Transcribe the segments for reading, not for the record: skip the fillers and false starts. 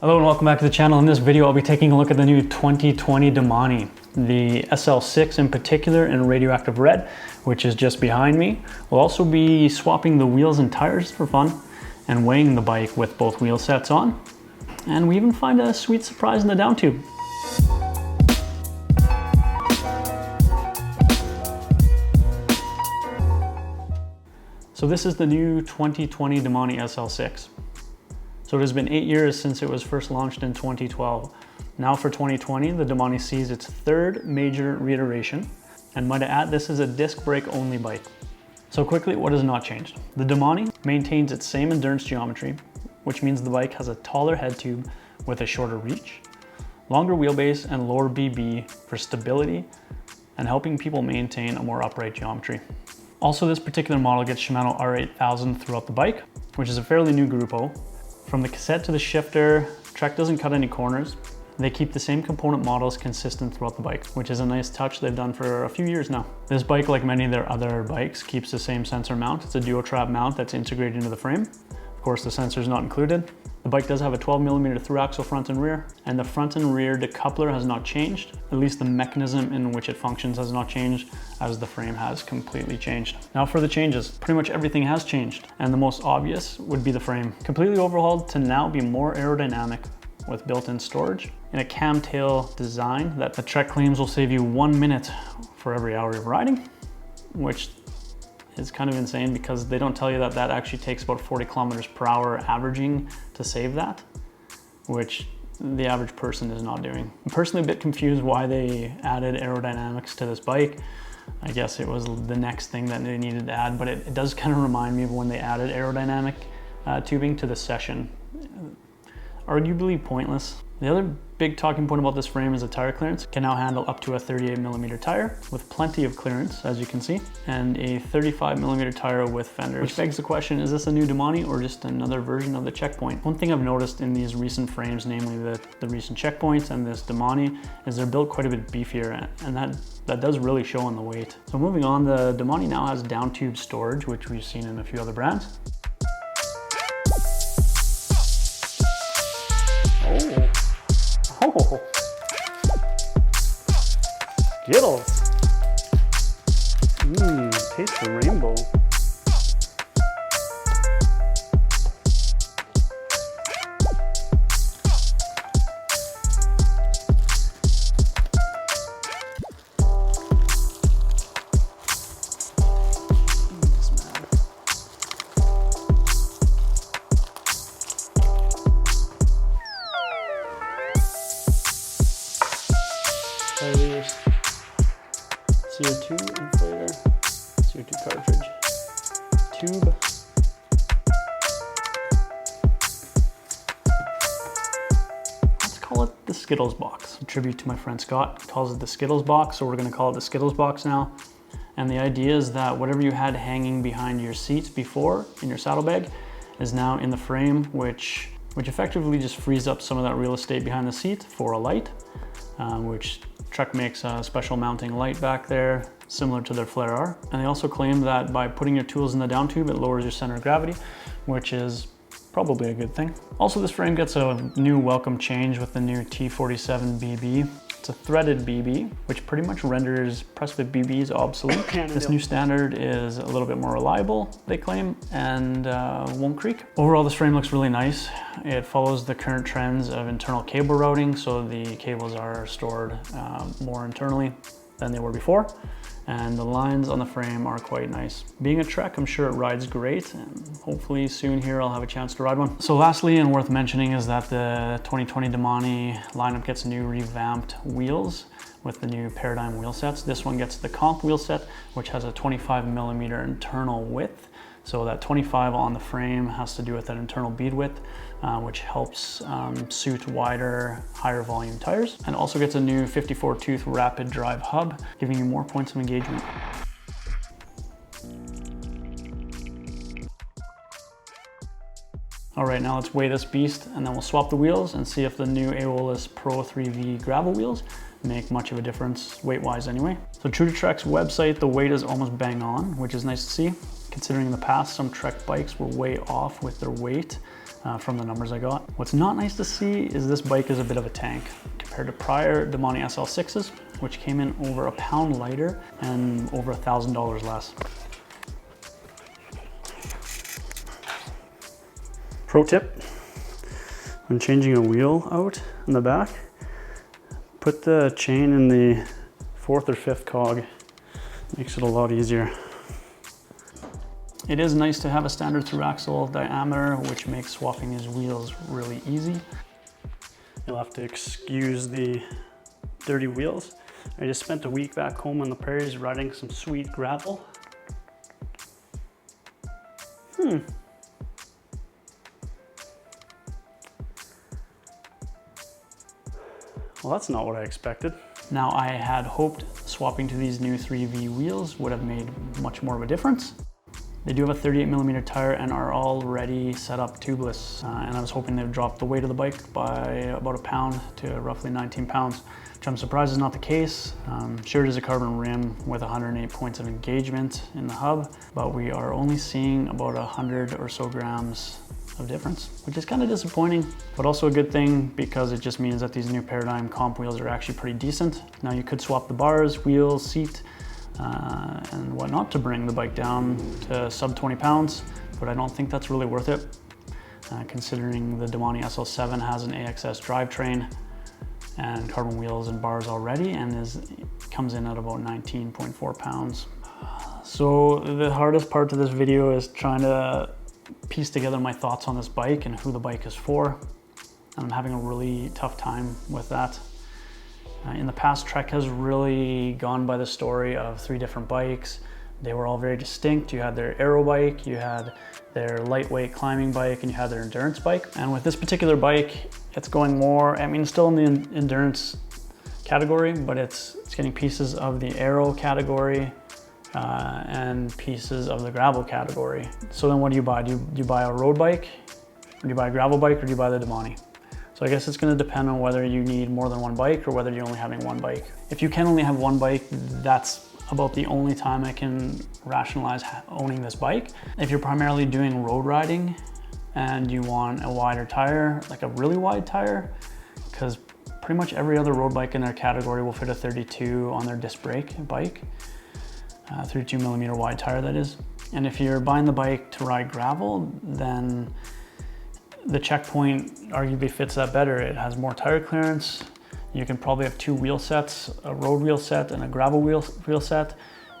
Hello and welcome back to the channel. In this video, I'll be taking a look at the new 2020 Domane, the SL6 in particular in radioactive red, which is just behind me. We'll also be swapping the wheels and tires for fun and weighing the bike with both wheel sets on. And we even find a sweet surprise in the Downtube. So this is the new 2020 Domane SL6. So it has been 8 years since it was first launched in 2012. Now for 2020, the Domane sees its third major reiteration. And might I add, this is a disc brake only bike. So quickly, what has not changed? The Domane maintains its same endurance geometry, which means the bike has a taller head tube with a shorter reach, longer wheelbase and lower BB for stability and helping people maintain a more upright geometry. Also, this particular model gets Shimano R8000 throughout the bike, which is a fairly new Grupo. From the cassette to the shifter, Trek doesn't cut any corners. They keep the same component models consistent throughout the bike, which is a nice touch they've done for a few years now. This bike, like many of their other bikes, keeps the same sensor mount. It's a duo trap mount that's integrated into the frame. Of course, the sensor is not included. The bike does have a 12mm through axle front and rear, and the front and rear decoupler has not changed. At least the mechanism in which it functions has not changed, as the frame has completely changed. Now for the changes. Pretty much everything has changed, and the most obvious would be the frame. Completely overhauled to now be more aerodynamic with built-in storage in a camtail design that the Trek claims will save you 1 minute for every hour of riding, which is kind of insane because they don't tell you that that actually takes about 40 kilometers per hour averaging to save that, which the average person is not doing. I'm personally a bit confused why they added aerodynamics to this bike. I guess it was the next thing that they needed to add, but it does kind of remind me of when they added aerodynamic tubing to the Session. Arguably pointless. The other big talking point about this frame is the tire clearance. It can now handle up to a 38mm tire with plenty of clearance, as you can see, and a 35mm tire with fenders. Which begs the question, is this a new Domane or just another version of the Checkpoint? One thing I've noticed in these recent frames, namely the recent Checkpoints and this Domane, is they're built quite a bit beefier, and that does really show on the weight. So moving on, the Domane now has Downtube Storage, which we've seen in a few other brands. Oh, Skittles. Taste the rainbow. CO2 inflator, CO2 cartridge, tube. Let's call it the Skittles box. A tribute to my friend Scott, calls it the Skittles box, so we're gonna call it the Skittles box now. And the idea is that whatever you had hanging behind your seat before in your saddlebag is now in the frame, which effectively just frees up some of that real estate behind the seat for a light, which Trek makes a special mounting light back there, similar to their Flare R. And they also claim that by putting your tools in the Downtube, it lowers your center of gravity, which is probably a good thing. Also, this frame gets a new welcome change with the new T47 BB. It's a threaded BB, which pretty much renders press-fit BBs obsolete. This new standard is a little bit more reliable, they claim, and won't creak. Overall, this frame looks really nice. It follows the current trends of internal cable routing, so the cables are stored more internally than they were before. And the lines on the frame are quite nice. Being a Trek, I'm sure it rides great, and hopefully soon here I'll have a chance to ride one. So lastly, and worth mentioning, is that the 2020 Domane lineup gets new revamped wheels with the new Paradigm wheel sets. This one gets the comp wheel set, which has a 25mm internal width. So that 25 on the frame has to do with that internal bead width, which helps suit wider, higher volume tires, and also gets a new 54 tooth rapid drive hub, giving you more points of engagement. All right, now let's weigh this beast and then we'll swap the wheels and see if the new Aeolus Pro 3V gravel wheels make much of a difference weight-wise anyway. So true to Trek's website, the weight is almost bang on, which is nice to see. Considering in the past, some Trek bikes were way off with their weight. from the numbers I got. What's not nice to see is this bike is a bit of a tank compared to prior Domane SL6s, which came in over £1 lighter and over $1,000 less. Pro tip, when changing a wheel out in the back, put the chain in the 4th or 5th cog. Makes it a lot easier. It is nice to have a standard through axle diameter, which makes swapping his wheels really easy. You'll have to excuse the dirty wheels. I just spent a week back home on the prairies riding some sweet gravel. Well, that's not what I expected. Now, I had hoped swapping to these new 3V wheels would have made much more of a difference. They do have a 38mm tire and are already set up tubeless, and I was hoping they would drop the weight of the bike by about £1 to roughly 19 pounds, which I'm surprised is not the case. Sure, it is a carbon rim with 108 points of engagement in the hub, but we are only seeing about 100 or so grams of difference, which is kind of disappointing, but also a good thing because it just means that these new Paradigm comp wheels are actually pretty decent. Now, you could swap the bars, wheels, seat, and whatnot to bring the bike down to sub 20 pounds, but I don't think that's really worth it, considering the Domane SL7 has an AXS drivetrain and carbon wheels and bars already, and comes in at about 19.4 pounds. So the hardest part of this video is trying to piece together my thoughts on this bike and who the bike is for. I'm having a really tough time with that. In the past, Trek has really gone by the story of 3 different bikes. They were all very distinct. You had their aero bike, you had their lightweight climbing bike, and you had their endurance bike. And with this particular bike, it's going more, I mean, still in the endurance category, but it's getting pieces of the aero category, and pieces of the gravel category. So then what do you buy? Do you buy a road bike, or do you buy a gravel bike, or do you buy the Domane? So I guess it's going to depend on whether you need more than one bike or whether you're only having one bike. If you can only have one bike, that's about the only time I can rationalize owning this bike. If you're primarily doing road riding and you want a wider tire, like a really wide tire, because pretty much every other road bike in their category will fit a 32 on their disc brake bike. 32mm wide tire, that is. And if you're buying the bike to ride gravel, then the Checkpoint arguably fits that better. It has more tire clearance. You can probably have 2 wheel sets, a road wheel set and a gravel wheel set.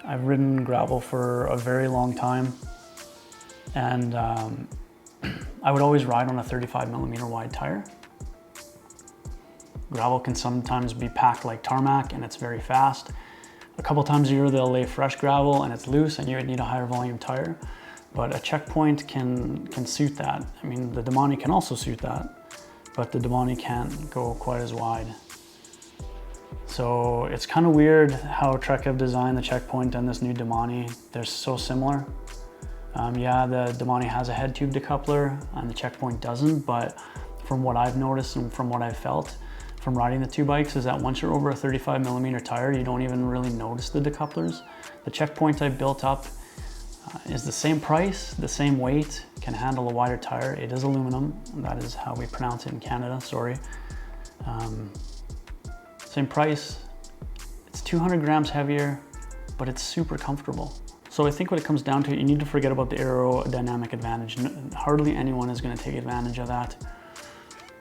I've ridden gravel for a very long time, and I would always ride on a 35mm wide tire. Gravel can sometimes be packed like tarmac and it's very fast. A couple times a year they'll lay fresh gravel and it's loose and you would need a higher volume tire. But a Checkpoint can suit that. I mean, the Domane can also suit that, but the Domane can't go quite as wide. So it's kind of weird how Trek have designed the Checkpoint and this new Domane. They're so similar. Yeah, the Domane has a head tube decoupler and the Checkpoint doesn't, but from what I've noticed and from what I've felt from riding the 2 bikes is that once you're over a 35mm tire, you don't even really notice the decouplers. The Checkpoint I built up is the same price, the same weight, can handle a wider tire. It is aluminum, that is how we pronounce it in Canada, sorry. Same price, it's 200 grams heavier, but it's super comfortable. So I think what it comes down to, you need to forget about the aerodynamic advantage. Hardly anyone is going to take advantage of that.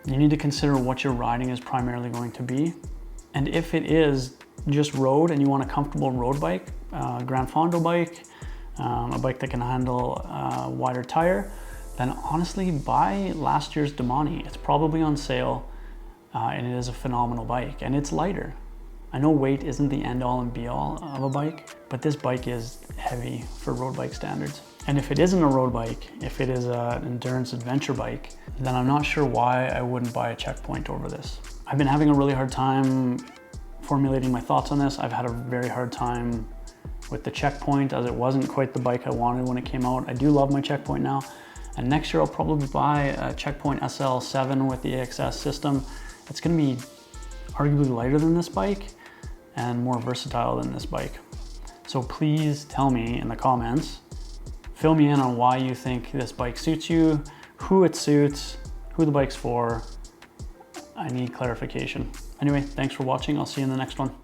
You need to consider what your riding is primarily going to be. And if it is just road and you want a comfortable road bike, Gran Fondo bike, a bike that can handle a wider tire, then honestly buy last year's Domane. It's probably on sale, and it is a phenomenal bike, and it's lighter. I know weight isn't the end all and be all of a bike, but this bike is heavy for road bike standards. And if it isn't a road bike, if it is an endurance adventure bike, then I'm not sure why I wouldn't buy a Checkpoint over this. I've been having a really hard time formulating my thoughts on this. I've had a very hard time with the Checkpoint, as it wasn't quite the bike I wanted when it came out. I do love my Checkpoint now, and next year I'll probably buy a Checkpoint SL7 with the AXS system. It's going to be arguably lighter than this bike and more versatile than this bike. So please tell me in the comments, fill me in on why you think this bike suits you, who it suits, who the bike's for. I need clarification. Anyway, thanks for watching. I'll see you in the next one.